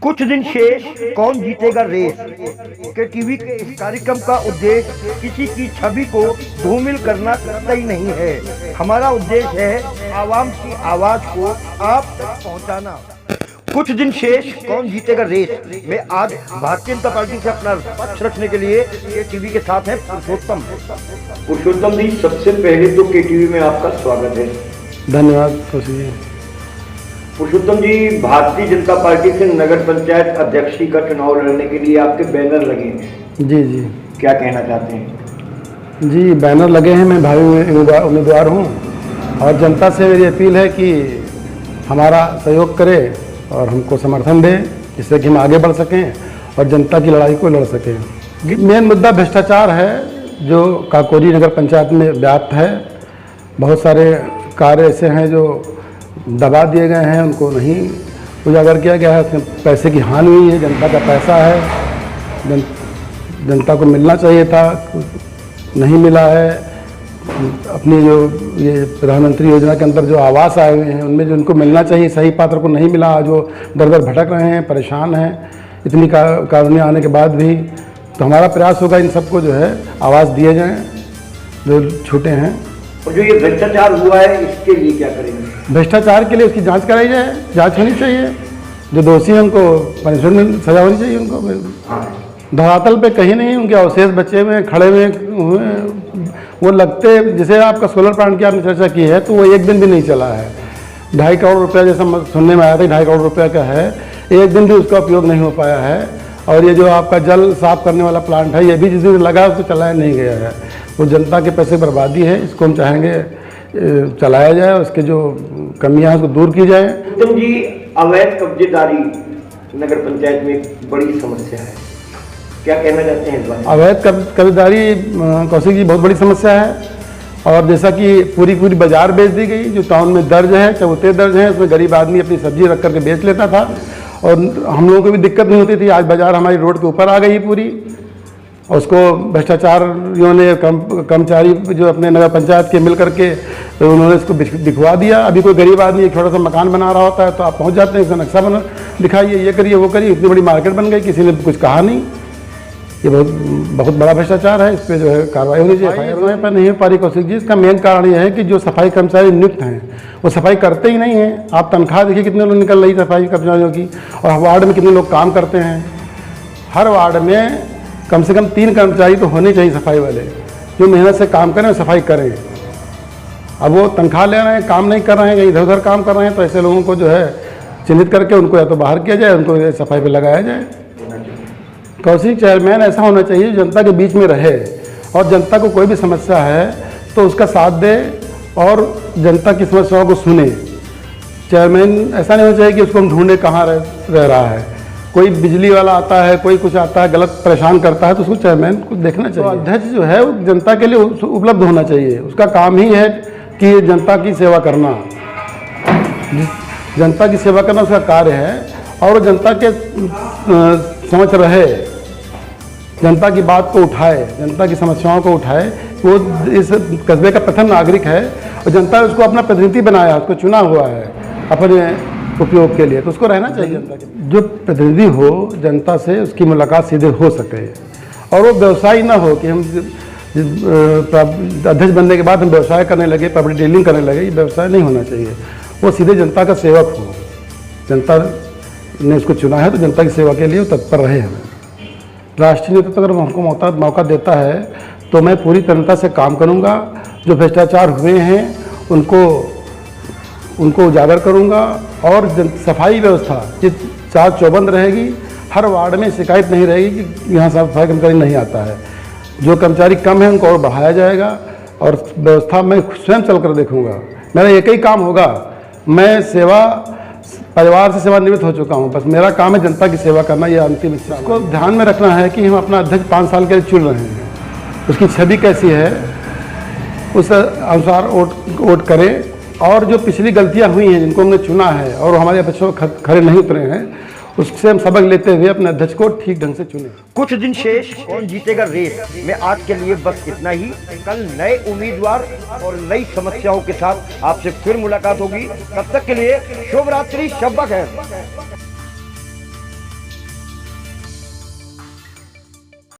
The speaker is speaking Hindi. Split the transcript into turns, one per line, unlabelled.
कुछ दिन शेष, कौन जीतेगा रेस के टीवी के इस कार्यक्रम का उद्देश्य किसी की छवि को धूमिल करना कतई नहीं है। हमारा उद्देश्य है आवाम की आवाज को आप तक पहुंचाना। कुछ दिन शेष, कौन जीतेगा रेस में आज भारतीय जनता पार्टी से अपना पक्ष रखने के लिए के टीवी के साथ हैं पुरुषोत्तम। पुरुषोत्तम जी, सबसे पहले तो के टीवी में आपका स्वागत है।
धन्यवाद खुशी जी।
पुरुषोत्तम जी, भारतीय जनता पार्टी से नगर पंचायत अध्यक्षी का चुनाव लड़ने के लिए आपके बैनर लगे हैं।
जी जी,
क्या कहना चाहते हैं?
जी बैनर लगे हैं, मैं भावी उम्मीदवार हूँ और जनता से मेरी अपील है कि हमारा सहयोग करे और हमको समर्थन दे, जिससे कि हम आगे बढ़ सकें और जनता की लड़ाई को लड़ सकें। मेन मुद्दा भ्रष्टाचार है जो काकोरी नगर पंचायत में व्याप्त है। बहुत सारे कार्य ऐसे हैं जो दबा दिए गए हैं, उनको नहीं उजागर किया गया है। उसमें पैसे की हानि हुई है, जनता का पैसा है, जनता को मिलना चाहिए था, नहीं मिला है। अपनी जो ये प्रधानमंत्री योजना के अंदर जो आवास आए हुए हैं उनमें जो उनको मिलना चाहिए सही पात्र को नहीं मिला, जो दर दर भटक रहे हैं, परेशान हैं इतनी कानूनी आने के बाद भी। तो हमारा प्रयास होगा इन सबको जो है आवास दिए जाएं जो छूटे हैं।
और जो ये भ्रष्टाचार हुआ है इसके लिए क्या करेंगे?
भ्रष्टाचार के लिए उसकी जांच कराई जाए, जांच होनी चाहिए। जो दोषी हैं उनको पनिशमेंट सजा होनी चाहिए। उनको धरातल पे कहीं नहीं उनके अवशेष बचे हुए खड़े हुए वो लगते, जैसे आपका सोलर प्लांट की आपने चर्चा की है, तो वो एक दिन भी नहीं चला है। 2.5 करोड़ रुपया जैसा सुनने में आया था, 2.5 करोड़ रुपया का है, एक दिन भी उसका उपयोग नहीं हो पाया है। और ये जो आपका जल साफ करने वाला प्लांट है, ये भी जिस दिन लगा उसको चलाया नहीं गया है। वो जनता के पैसे बर्बादी है, इसको हम चाहेंगे चलाया जाए, उसके जो कमियां हैं उसको दूर की जाए।
तुम जी, अवैध कब्जेदारी नगर पंचायत में बड़ी समस्या है, क्या कहना चाहते हैं इस बारे में?
अवैध कब्जेदारी कौशिक जी बहुत बड़ी समस्या है। और जैसा कि पूरी बाजार बेच दी गई, जो टाउन में दर्ज है, चबूते दर्ज हैं, उसमें गरीब आदमी अपनी सब्जी रख करके बेच लेता था और हम लोगों को भी दिक्कत नहीं होती थी। आज बाजार हमारी रोड के ऊपर आ गई पूरी। उसको भ्रष्टाचारियों ने कर्मचारी जो अपने नगर पंचायत के मिल करके तो उन्होंने इसको दिखवा दिया। अभी कोई गरीब आदमी एक छोटा सा मकान बना रहा होता है तो आप पहुंच जाते हैं, इसका नक्शा बना दिखाइए, ये करिए वो करिए, इतनी बड़ी मार्केट बन गई, किसी ने कुछ कहा नहीं। ये बहुत बड़ा भ्रष्टाचार है, इस पर जो है कार्रवाई होनी चाहिए। समय पर नहीं हो पा रही कौशिक जी, इसका मेन कारण यह है कि जो सफाई कर्मचारी नियुक्त हैं वो सफाई करते ही नहीं हैं। आप तनख्वाह देखिए कितने लोग निकल रही सफाई कर्मचारियों की, और वार्ड में कितने लोग काम करते हैं। हर वार्ड में कम से कम 3 कर्मचारी तो होने चाहिए सफाई वाले, जो मेहनत से काम करें और सफाई करें। अब वो तनख्वाह ले रहे हैं, काम नहीं कर रहे हैं, कहीं इधर उधर काम कर रहे हैं, तो ऐसे लोगों को जो है चिन्हित करके उनको या तो बाहर किया जाए, उनको सफाई पे लगाया जाए। कौशिक चेयरमैन ऐसा होना चाहिए जो जनता के बीच में रहे और जनता को कोई भी समस्या है तो उसका साथ दे और जनता की समस्याओं को सुने। चेयरमैन ऐसा नहीं होना चाहिए कि उसको हम ढूंढे कहाँ रह रहा है। कोई बिजली वाला आता है, कोई कुछ आता है गलत परेशान करता है, तो उसको चेयरमैन को देखना चाहिए। तो अध्यक्ष जो है वो जनता के लिए उपलब्ध होना चाहिए। उसका काम ही है कि जनता की सेवा करना, जनता की सेवा करना उसका कार्य है। और वो जनता के समझ रहे, जनता की बात को उठाए, जनता की समस्याओं को उठाए। वो इस कस्बे का प्रथम नागरिक है और जनता ने उसको अपना प्रतिनिधि बनाया, उसको चुना हुआ है अपने उपयोग के लिए, तो उसको रहना चाहिए। जनता के जो प्रतिनिधि हो जनता से उसकी मुलाकात सीधे हो सके और वो व्यवसायी ना हो कि हम अध्यक्ष बनने के बाद हम व्यवसाय करने लगे, पब्लिक डीलिंग करने लगे। ये व्यवसाय नहीं होना चाहिए। वो सीधे जनता का सेवक हो, जनता ने उसको चुना है तो जनता की सेवा के लिए वो तत्पर रहे हैं। राष्ट्रीय नेतृत्व अगर हमको मौका देता है तो मैं पूरी तन्मयता से काम करूंगा। जो भ्रष्टाचार हुए हैं उनको उजागर करूंगा और सफाई व्यवस्था चाक चौबंद रहेगी। हर वार्ड में शिकायत नहीं रहेगी कि यहाँ सफाई कर्मचारी नहीं आता है। जो कर्मचारी कम है उनको और बढ़ाया जाएगा और व्यवस्था मैं स्वयं चल कर देखूँगा। मेरा एक ही काम होगा, मैं परिवार से सेवानिवृत्त हो चुका हूँ, बस मेरा काम है जनता की सेवा करना। ये अंतिम इच्छा। उसको ध्यान में रखना है कि हम अपना अध्यक्ष 5 साल के लिए चुन रहे हैं, उसकी छवि कैसी है उस अनुसार वोट करें। और जो पिछली गलतियाँ हुई हैं जिनको हमने चुना है और हमारे अपेक्षाओं खरे नहीं उतरे हैं, उससे हम सबक लेते हुए अपने अध्यक्ष को ठीक ढंग से चुने। कुछ दिन शेष, कौन जीतेगा रेस में आज के लिए बस इतना ही। कल नए उम्मीदवार और नई समस्याओं के साथ आपसे फिर मुलाकात होगी। तब तक के लिए शुभ रात्रि, शब बखैर।